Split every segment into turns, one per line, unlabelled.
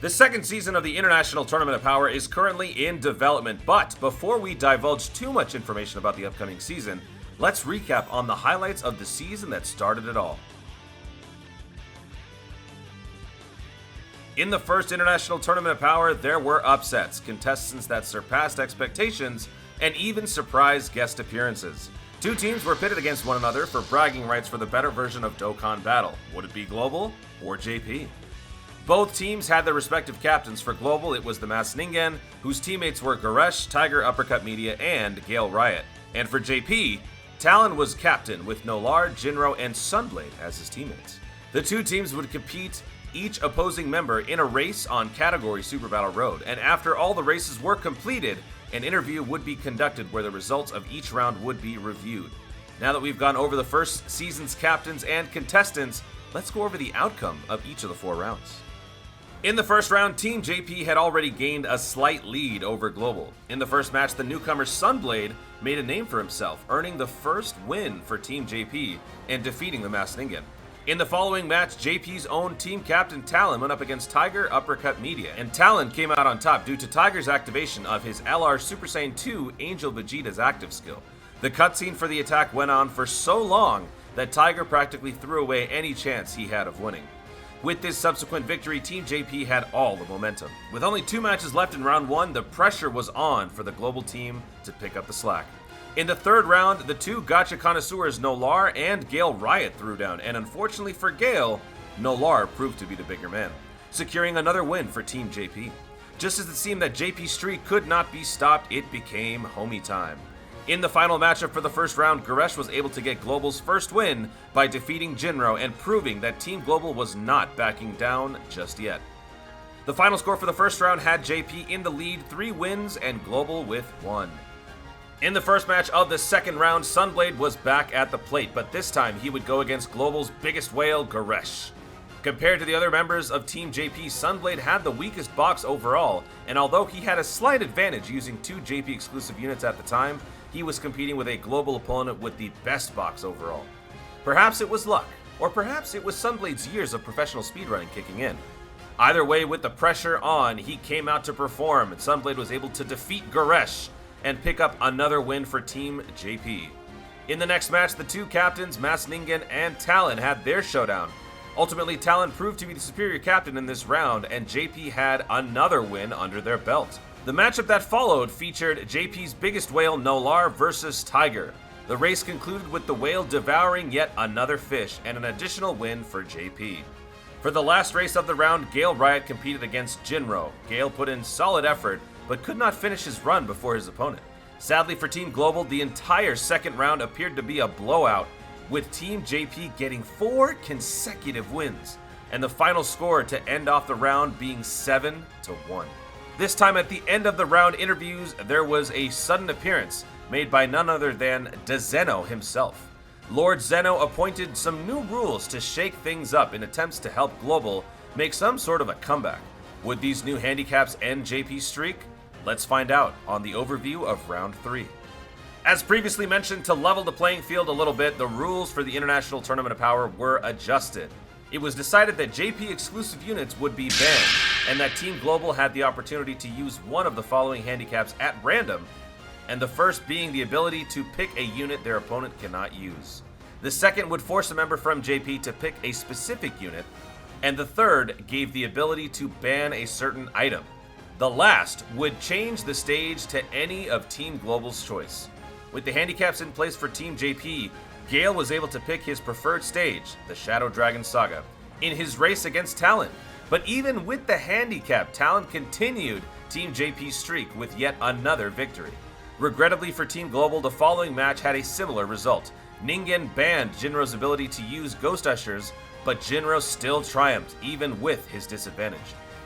The second season of the International Tournament of Power is currently in development, but before we divulge too much information about the upcoming season, let's recap on the highlights of the season that started it all. In the first International Tournament of Power, there were upsets, contestants that surpassed expectations, and even surprise guest appearances. Two teams were pitted against one another for bragging rights for the better version of Dokkan Battle. Would it be Global or JP? Both teams had their respective captains. For Global, it was the Masked Ningen, whose teammates were Goresh, Tiger Uppercut Media, and Gale Riot. And for JP, Talon was captain, with Nolar, Jin-Roh, and Sunblade as his teammates. The two teams would compete, each opposing member, in a race on Category Super Battle Road, and after all the races were completed, an interview would be conducted where the results of each round would be reviewed. Now that we've gone over the first season's captains and contestants, let's go over the outcome of each of the 4 rounds. In the first round, Team JP had already gained a slight lead over Global. In the first match, the newcomer Sunblade made a name for himself, earning the first win for Team JP and defeating the Masked Ningen. In the following match, JP's own team captain Talon went up against Tiger Uppercut Media, and Talon came out on top due to Tiger's activation of his LR Super Saiyan 2 Angel Vegeta's active skill. The cutscene for the attack went on for so long that Tiger practically threw away any chance he had of winning. With this subsequent victory, Team JP had all the momentum. With only 2 matches left in round 1, the pressure was on for the Global team to pick up the slack. In the third round, the two gacha connoisseurs Nolar and Gale Riot threw down, and unfortunately for Gale, Nolar proved to be the bigger man, securing another win for Team JP. Just as it seemed that JP's streak could not be stopped, it became homie time. In the final matchup for the first round, Goresh was able to get Global's first win by defeating Jin-Roh and proving that Team Global was not backing down just yet. The final score for the first round had JP in the lead, 3 wins, and Global with 1. In the first match of the second round, Sunblade was back at the plate, but this time he would go against Global's biggest whale, Goresh. Compared to the other members of Team JP, Sunblade had the weakest box overall, and although he had a slight advantage using 2 JP exclusive units at the time, he was competing with a Global opponent with the best box overall. Perhaps it was luck, or perhaps it was Sunblade's years of professional speedrunning kicking in. Either way, with the pressure on, he came out to perform, and Sunblade was able to defeat Goresh and pick up another win for Team JP. In the next match, the two captains, Masked Ningen and Talon, had their showdown. Ultimately, Talon proved to be the superior captain in this round, and JP had another win under their belt. The matchup that followed featured JP's biggest whale, Nolar, versus Tiger. The race concluded with the whale devouring yet another fish, and an additional win for JP. For the last race of the round, Gale Riot competed against Jin-Roh. Gale put in solid effort, but could not finish his run before his opponent. Sadly for Team Global, the entire second round appeared to be a blowout, with Team JP getting 4 consecutive wins, and the final score to end off the round being 7-1. This time at the end of the round interviews, there was a sudden appearance made by none other than Zeno himself. Lord Zeno appointed some new rules to shake things up in attempts to help Global make some sort of a comeback. Would these new handicaps end JP's streak? Let's find out on the overview of round 3. As previously mentioned, to level the playing field a little bit, the rules for the International Tournament of Power were adjusted. It was decided that JP exclusive units would be banned, and that Team Global had the opportunity to use one of the following handicaps at random, and the first being the ability to pick a unit their opponent cannot use. The second would force a member from JP to pick a specific unit, and the third gave the ability to ban a certain item. The last would change the stage to any of Team Global's choice. With the handicaps in place for Team JP, Gale was able to pick his preferred stage, the Shadow Dragon Saga, in his race against Talon. But even with the handicap, Talon continued Team JP's streak with yet another victory. Regrettably for Team Global, the following match had a similar result. Ningen banned Jin-Roh's ability to use Ghost Ushers, but Jin-Roh still triumphed even with his disadvantage.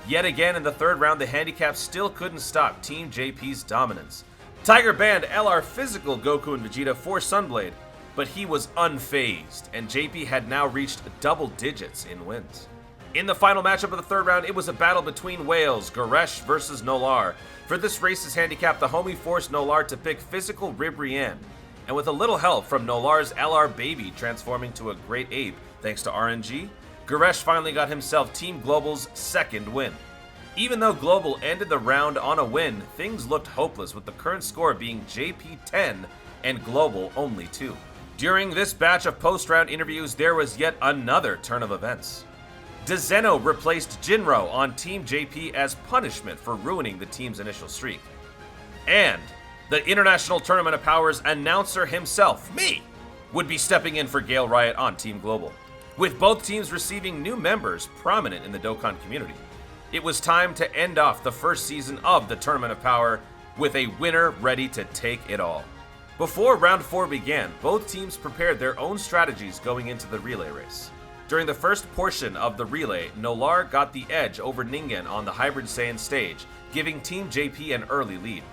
Yet again in the third round, the handicap still couldn't stop Team JP's dominance. Tiger banned LR Physical Goku and Vegeta for Sunblade, but he was unfazed, and JP had now reached double digits in wins. In the final matchup of the third round, it was a battle between whales, Goresh versus Nolar. For this race's handicap, the homie forced Nolar to pick Physical Ribrianne, and with a little help from Nolar's LR Baby transforming to a great ape thanks to RNG, Goresh finally got himself Team Global's second win. Even though Global ended the round on a win, things looked hopeless with the current score being JP 10 and Global only 2. During this batch of post-round interviews, there was yet another turn of events. DeZeno replaced Jin-Roh on Team JP as punishment for ruining the team's initial streak. And the International Tournament of Powers announcer himself, me, would be stepping in for Gale Riot on Team Global, with both teams receiving new members prominent in the Dokkan community. It was time to end off the first season of the Tournament of Power with a winner ready to take it all. Before round 4 began, both teams prepared their own strategies going into the relay race. During the first portion of the relay, Nolar got the edge over Ningen on the Hybrid Saiyan stage, giving Team JP an early lead.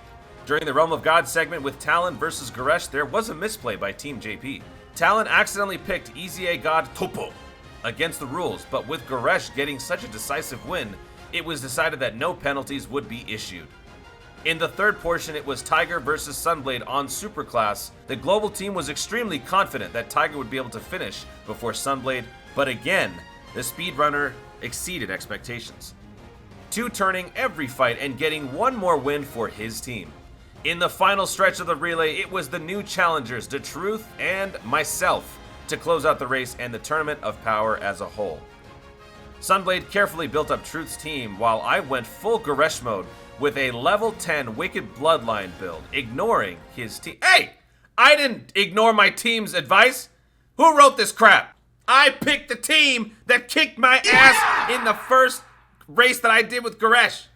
During the Realm of God segment with Talon versus Goresh, there was a misplay by Team JP. Talon accidentally picked EZA God Topo against the rules, but with Goresh getting such a decisive win, it was decided that no penalties would be issued. In the third portion, it was Tiger versus Sunblade on Superclass. The global team was extremely confident that Tiger would be able to finish before Sunblade, but again, the speedrunner exceeded expectations, two-turning every fight and getting one more win for his team. In the final stretch of the relay, it was the new challengers, DatruthDT and myself, to close out the race and the Tournament of Power as a whole. Sunblade carefully built up Truth's team while I went full Goresh mode with a level 10 Wicked Bloodline build, ignoring his team. Hey! I didn't ignore my team's advice! Who wrote this crap? I picked the team that kicked my ass in the first race that I did with Goresh.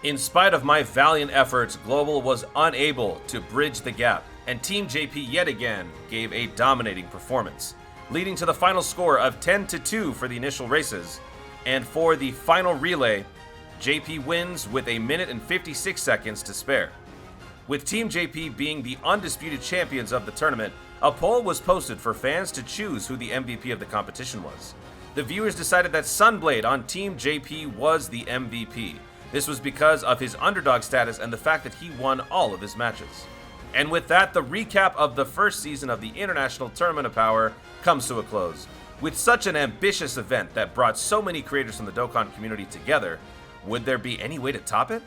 In spite of my valiant efforts, Global was unable to bridge the gap, and Team JP yet again gave a dominating performance, leading to the final score of 10-2 for the initial races. And for the final relay, JP wins with 1 minute and 56 seconds to spare. With Team JP being the undisputed champions of the tournament, a poll was posted for fans to choose who the MVP of the competition was. The viewers decided that Sunblade on Team JP was the MVP. This was because of his underdog status and the fact that he won all of his matches. And with that, the recap of the first season of the International Tournament of Power comes to a close. With such an ambitious event that brought so many creators from the Dokkan community together, would there be any way to top it?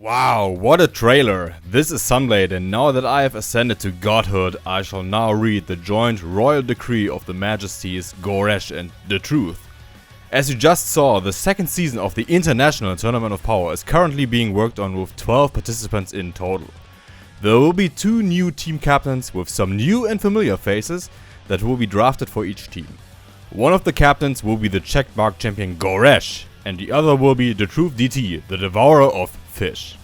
Wow, what a trailer! This is Sunblade, and now that I have ascended to godhood, I shall now read the joint royal decree of the Majesties Goresh and DatruthDT. As you just saw, the second season of the International Tournament of Power is currently being worked on with 12 participants in total. There will be 2 new team captains with some new and familiar faces that will be drafted for each team. One of the captains will be the checkmark champion Goresh, and the other will be DatruthDT, the devourer of fish.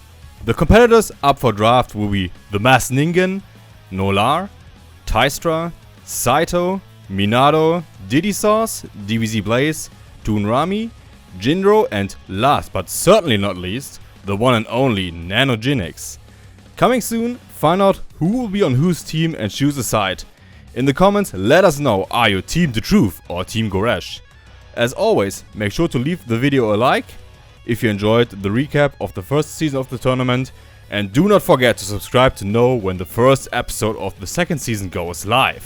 The competitors up for draft will be the Masked Ningen, Nolar, Tystra, Saito, Minato, Diddy Sauce, DBZBlaze, Toonrami, Jin-Roh, and last but certainly not least, the one and only Nanogenix. Coming soon, find out who will be on whose team and choose a side. In the comments, let us know, are you Team DatruthDT or Team Goresh? As always, make sure to leave the video a like if you enjoyed the recap of the first season of the tournament, and do not forget to subscribe to know when the first episode of the second season goes live.